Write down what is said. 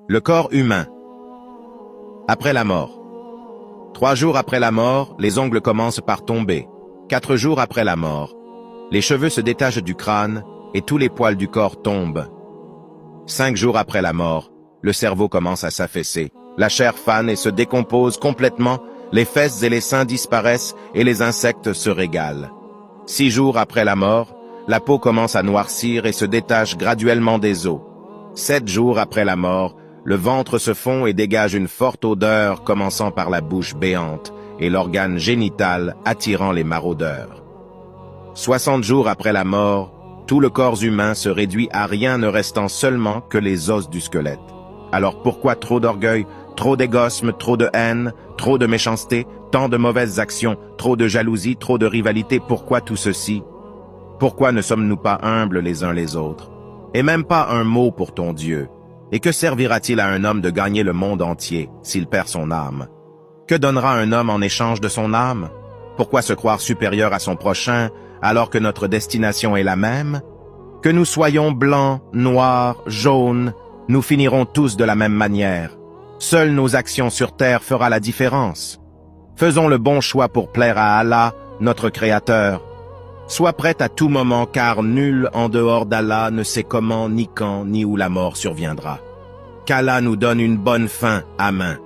Le corps humain. Après la mort. 3 jours après la mort, les ongles commencent par tomber. 4 jours après la mort, les cheveux se détachent du crâne et tous les poils du corps tombent. 5 jours après la mort, le cerveau commence à s'affaisser. La chair fane et se décompose complètement, les fesses et les seins disparaissent et les insectes se régalent. 6 jours après la mort, la peau commence à noircir et se détache graduellement des os. 7 jours après la mort, le ventre se fond et dégage une forte odeur commençant par la bouche béante et l'organe génital attirant les maraudeurs. 60 jours après la mort, tout le corps humain se réduit à rien ne restant seulement que les os du squelette. Alors pourquoi trop d'orgueil, trop d'égoïsme, trop de haine, trop de méchanceté, tant de mauvaises actions, trop de jalousie, trop de rivalité, pourquoi tout ceci? Pourquoi ne sommes-nous pas humbles les uns les autres? Et même pas un mot pour ton Dieu. Et que servira-t-il à un homme de gagner le monde entier s'il perd son âme? Que donnera un homme en échange de son âme? Pourquoi se croire supérieur à son prochain alors que notre destination est la même? Que nous soyons blancs, noirs, jaunes, nous finirons tous de la même manière. Seules nos actions sur terre fera la différence. Faisons le bon choix pour plaire à Allah, notre Créateur. Sois prête à tout moment, car nul en dehors d'Allah ne sait comment, ni quand, ni où la mort surviendra. Qu'Allah nous donne une bonne fin. Amen.